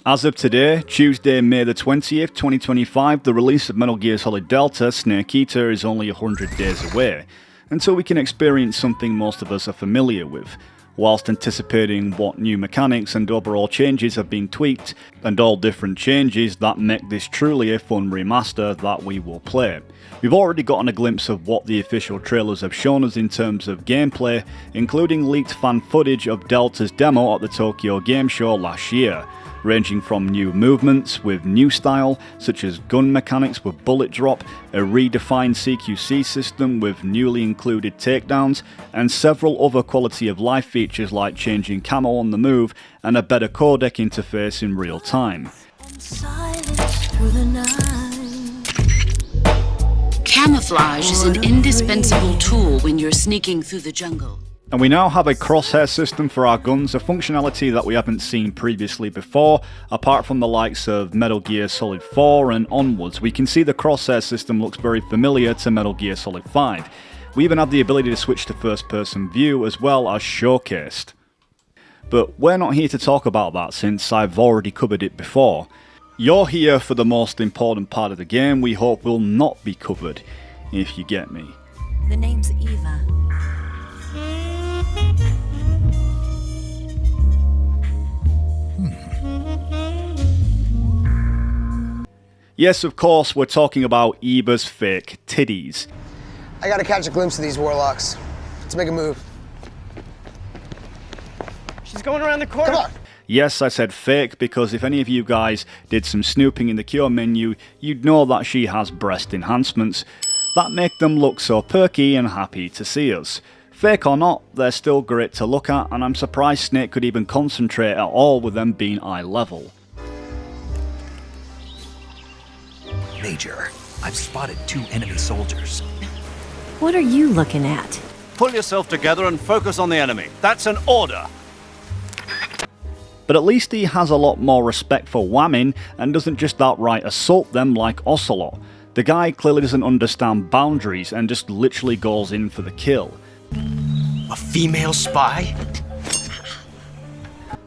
As of today, Tuesday, May the 20th, 2025, the release of Metal Gear Solid Delta Snake Eater is only 100 days away, until we can experience something most of us are familiar with, whilst anticipating what new mechanics and overall changes have been tweaked, and all different changes that make this truly a fun remaster that we will play. We've already gotten a glimpse of what the official trailers have shown us in terms of gameplay, including leaked fan footage of Delta's demo at the Tokyo Game Show last year, ranging from new movements with new style, such as gun mechanics with bullet drop, a redefined CQC system with newly included takedowns, and several other quality of life features like changing camo on the move and a better codec interface in real time. Camouflage is an indispensable tool when you're sneaking through the jungle. And we now have a crosshair system for our guns, a functionality that we haven't seen previously before, apart from the likes of Metal Gear Solid 4 and onwards. We can see the crosshair system looks very familiar to Metal Gear Solid 5. We even have the ability to switch to first person view as well as showcased. But we're not here to talk about that since I've already covered it before. You're here for the most important part of the game we hope will not be covered, if you get me. The name's Eva. Yes, of course, we're talking about Eva's fake titties. I gotta catch a glimpse of these warlocks. Let's make a move. She's going around the corner. Come on! Yes, I said fake because if any of you guys did some snooping in the cure menu, you'd know that she has breast enhancements that make them look so perky and happy to see us. Fake or not, they're still great to look at, and I'm surprised Snake could even concentrate at all with them being eye level. Major, I've spotted 2 enemy soldiers. What are you looking at? Pull yourself together and focus on the enemy. That's an order. But at least he has a lot more respect for women and doesn't just outright assault them like Ocelot. The guy clearly doesn't understand boundaries and just literally goes in for the kill. A female spy?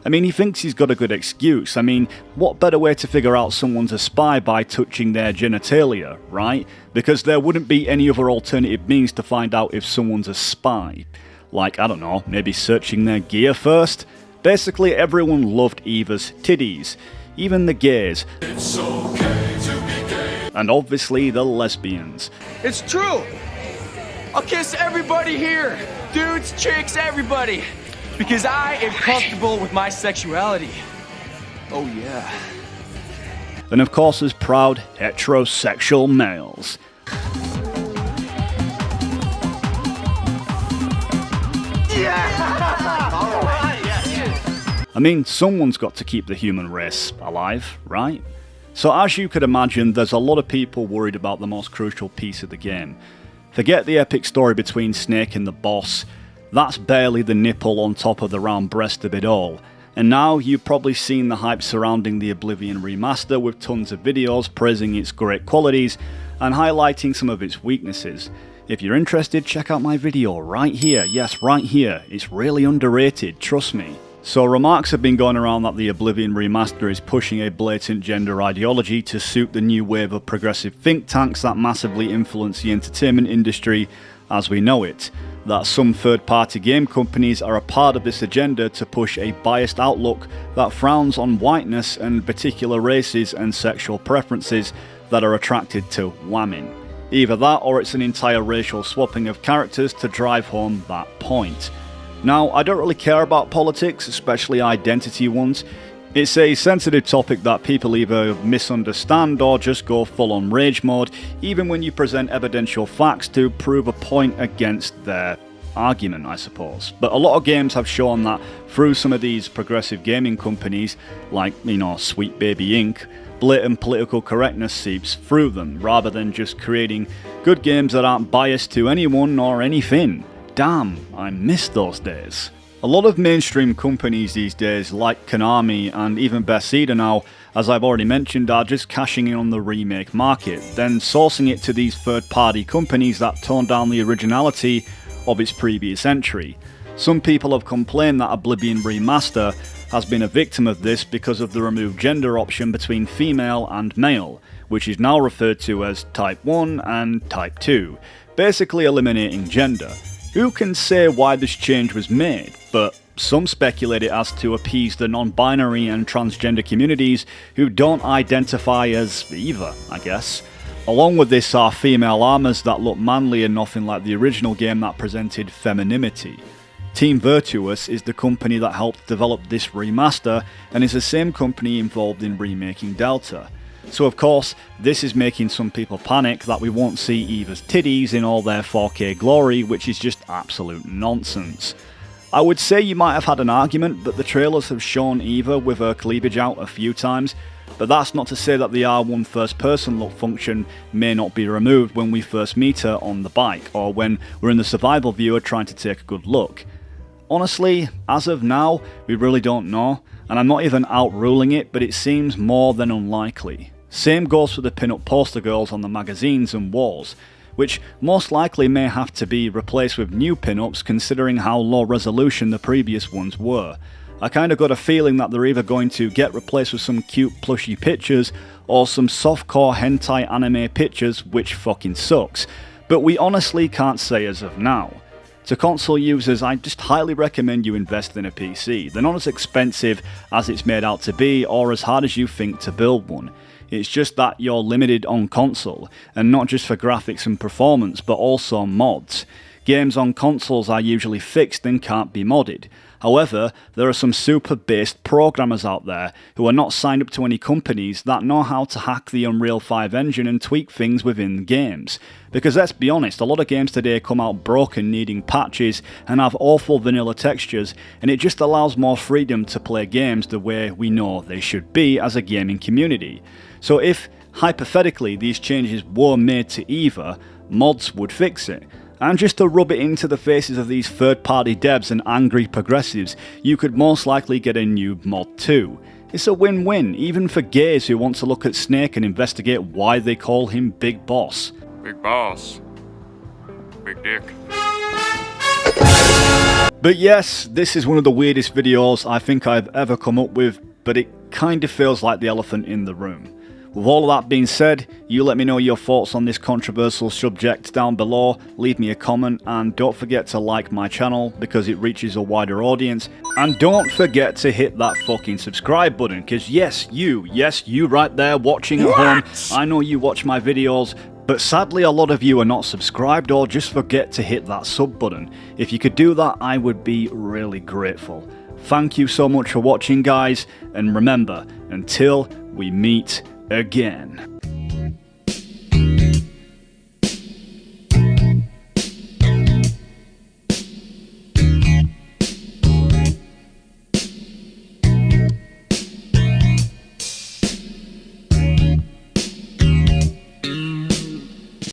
I mean, he thinks he's got a good excuse. I mean, what better way to figure out someone's a spy by touching their genitalia, right? Because there wouldn't be any other alternative means to find out if someone's a spy. Like, I don't know, maybe searching their gear first? Basically, everyone loved Eva's titties, even the gays. It's okay to be gay. And obviously the lesbians. It's true. I'll kiss everybody here. Dudes, chicks, everybody. Because I am comfortable with my sexuality. Oh yeah. And of course as proud heterosexual males. I mean, someone's got to keep the human race alive, right? So as you could imagine, there's a lot of people worried about the most crucial piece of the game. Forget the epic story between Snake and the boss. That's barely the nipple on top of the round breast of it all. And now you've probably seen the hype surrounding the Oblivion remaster with tons of videos praising its great qualities and highlighting some of its weaknesses. If you're interested, check out my video right here. Yes, right here. It's really underrated, trust me. So remarks have been going around that the Oblivion remaster is pushing a blatant gender ideology to suit the new wave of progressive think tanks that massively influence the entertainment industry as we know it. That some third-party game companies are a part of this agenda to push a biased outlook that frowns on whiteness and particular races and sexual preferences that are attracted to women. Either that or it's an entire racial swapping of characters to drive home that point. Now, I don't really care about politics, especially identity ones. It's a sensitive topic that people either misunderstand or just go full on rage mode, even when you present evidential facts to prove a point against their argument, I suppose. But a lot of games have shown that through some of these progressive gaming companies, like, Sweet Baby Inc., blatant political correctness seeps through them, rather than just creating good games that aren't biased to anyone or anything. Damn, I miss those days. A lot of mainstream companies these days, like Konami and even Bethesda now, as I've already mentioned, are just cashing in on the remake market, then sourcing it to these third-party companies that tone down the originality of its previous entry. Some people have complained that Oblivion Remaster has been a victim of this because of the removed gender option between female and male, which is now referred to as Type 1 and Type 2, basically eliminating gender. Who can say why this change was made, but some speculate it as to appease the non-binary and transgender communities who don't identify as Eva, I guess. Along with this are female armors that look manly and nothing like the original game that presented femininity. Team Virtuous is the company that helped develop this remaster and is the same company involved in remaking Delta. So of course, this is making some people panic that we won't see Eva's titties in all their 4K glory, which is just absolute nonsense. I would say you might have had an argument, but the trailers have shown Eva with her cleavage out a few times, but that's not to say that the R1 first person look function may not be removed when we first meet her on the bike, or when we're in the survival viewer trying to take a good look. Honestly, as of now, we really don't know, and I'm not even outruling it, but it seems more than unlikely. Same goes for the pin-up poster girls on the magazines and walls, which most likely may have to be replaced with new pin-ups considering how low resolution the previous ones were. I kinda got a feeling that they're either going to get replaced with some cute plushy pictures or some softcore hentai anime pictures, which fucking sucks, but we honestly can't say as of now. To console users, I just highly recommend you invest in a PC. They're not as expensive as it's made out to be or as hard as you think to build one. It's just that you're limited on console, and not just for graphics and performance, but also mods. Games on consoles are usually fixed and can't be modded. However, there are some super based programmers out there who are not signed up to any companies that know how to hack the Unreal 5 engine and tweak things within games. Because let's be honest, a lot of games today come out broken, needing patches, and have awful vanilla textures, and it just allows more freedom to play games the way we know they should be as a gaming community. So if, hypothetically, these changes were made to Eva, mods would fix it. And just to rub it into the faces of these third-party devs and angry progressives, you could most likely get a new mod too. It's a win-win, even for gays who want to look at Snake and investigate why they call him Big Boss. Big Boss. Big Dick. But yes, this is one of the weirdest videos I think I've ever come up with, but it kinda feels like the elephant in the room. With all of that being said, you let me know your thoughts on this controversial subject down below, leave me a comment, and don't forget to like my channel because it reaches a wider audience, and don't forget to hit that fucking subscribe button, because yes you right there watching at home, I know you watch my videos, but sadly a lot of you are not subscribed or just forget to hit that sub button. If you could do that, I would be really grateful. Thank you so much for watching guys, and remember, until we meet again.